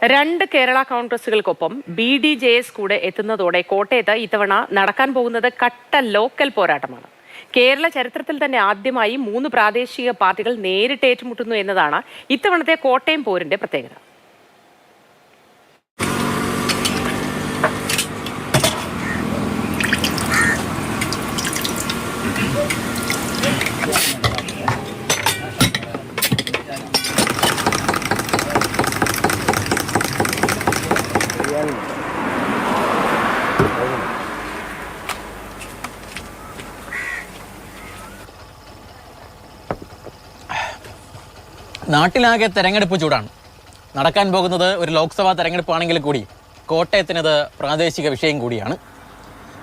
രണ്ട് കേരള കോൺഗ്രസുകൾക്കൊപ്പം BDJS കൂടെ എത്തുന്നതോടെ കോട്ടയത്ത് ഇത്തവണ നടക്കാൻ പോകുന്നത് കട്ട ലോക്കൽ പോരാട്ടമാണ്. കേരള ചരിത്രത്തിൽ തന്നെ ആദ്യമായി 3 പ്രാദേശിക പാർട്ടികൾ നേരിട്ട് ഏറ്റുമുട്ടുന്നു എന്നതാണ് ഇത്തവണത്തെ കോട്ടയം പോരിന്റെ പ്രത്യേകത. നാട്ടിലാകെ തെരഞ്ഞെടുപ്പ് ചൂടാണ്. നടക്കാൻ പോകുന്നത് ഒരു ലോക്സഭാ തെരഞ്ഞെടുപ്പാണെങ്കിൽ കൂടി കോട്ടയത്തിനത് പ്രാദേശിക വിഷയം കൂടിയാണ്.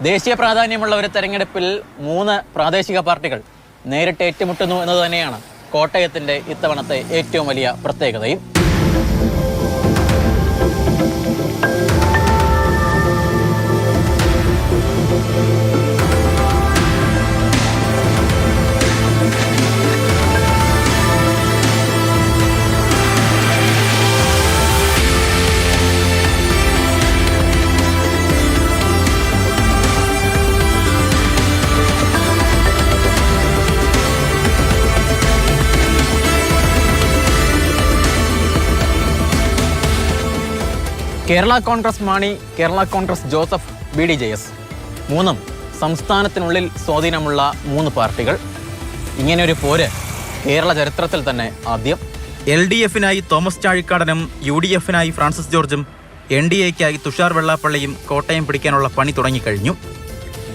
ദേശീയ പ്രാധാന്യമുള്ള ഒരു തെരഞ്ഞെടുപ്പിൽ 3 പ്രാദേശിക പാർട്ടികൾ നേരിട്ട് ഏറ്റുമുട്ടുന്നു എന്നത് തന്നെയാണ് കോട്ടയത്തിൻ്റെ ഇത്തവണത്തെ ഏറ്റവും വലിയ പ്രത്യേകതയും. കേരള കോൺഗ്രസ് മാണി, കേരള കോൺഗ്രസ് ജോസഫ്, BDJS മൂന്നും സംസ്ഥാനത്തിനുള്ളിൽ സ്വാധീനമുള്ള 3 പാർട്ടികൾ. ഇങ്ങനെയൊരു പോര് കേരള ചരിത്രത്തിൽ തന്നെ ആദ്യം. LDF-നായി തോമസ് ചാഴിക്കാടനും UDF-നായി ഫ്രാൻസിസ് ജോർജും NDA-ക്കായി തുഷാർ വെള്ളാപ്പള്ളിയും കോട്ടയം പിടിക്കാനുള്ള പണി തുടങ്ങിക്കഴിഞ്ഞു.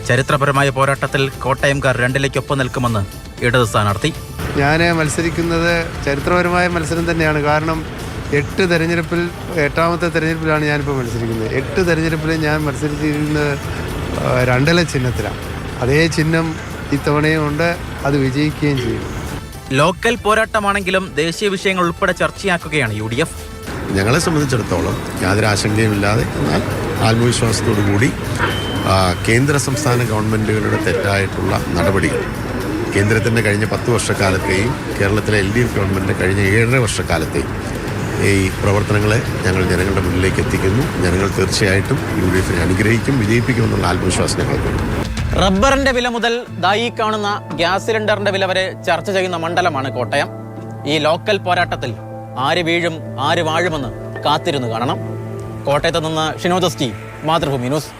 ചരിത്രപരമായ പോരാട്ടത്തിൽ കോട്ടയംകാർ 2-ലേക്കൊപ്പം നിൽക്കുമെന്ന് ഇടത് സ്ഥാനാർത്ഥി. ഞാൻ മത്സരിക്കുന്നത് ചരിത്രപരമായ മത്സരം തന്നെയാണ്. കാരണം 8ാമത്തെ തെരഞ്ഞെടുപ്പിലാണ് ഞാനിപ്പോൾ മത്സരിക്കുന്നത്. 8 തെരഞ്ഞെടുപ്പിൽ ഞാൻ മത്സരിച്ചിരുന്നത് 2 ചിഹ്നത്തിലാണ്. അതേ ചിഹ്നം ഇത്തവണയും ഉണ്ട്, അത് വിജയിക്കുകയും ചെയ്യും. ലോക്കൽ പോരാട്ടമാണെങ്കിലും ദേശീയ വിഷയങ്ങൾ ഉൾപ്പെടെ ചർച്ചയാക്കുകയാണ് UDF. ഞങ്ങളെ സംബന്ധിച്ചിടത്തോളം യാതൊരു ആശങ്കയുമില്ലാതെ, എന്നാൽ ആത്മവിശ്വാസത്തോടു കൂടി കേന്ദ്ര സംസ്ഥാന ഗവൺമെൻറ്റുകളുടെ തെറ്റായിട്ടുള്ള നടപടികൾ, കേന്ദ്രത്തിൻ്റെ കഴിഞ്ഞ 10 വർഷക്കാലത്തെയും കേരളത്തിലെ LDF ഗവൺമെൻറ്റിൻ്റെ കഴിഞ്ഞ 7.5 വർഷക്കാലത്തെയും ഈ പ്രവർത്തനങ്ങളെ ഞങ്ങൾ ജനങ്ങളുടെ മുന്നിലേക്ക് എത്തിക്കുന്നു. ജനങ്ങൾ തീർച്ചയായിട്ടും UDF-നെ അനുഗ്രഹിക്കും, വിജയിപ്പിക്കുമെന്നുള്ള ആത്മവിശ്വാസം ഞങ്ങൾക്കുണ്ട്. റബ്ബറിന്റെ വില മുതൽ ഈ കാണുന്ന ഗ്യാസ് സിലിണ്ടറിന്റെ വില വരെ ചർച്ച ചെയ്യുന്ന മണ്ഡലമാണ് കോട്ടയം. ഈ ലോക്കൽ പോരാട്ടത്തിൽ ആര് വീഴും ആര് വാഴുമെന്ന് കാത്തിരുന്ന് കാണണം. കോട്ടയത്ത് നിന്ന് ഷിനോജസ്റ്റി, മാതൃഭൂമി ന്യൂസ്.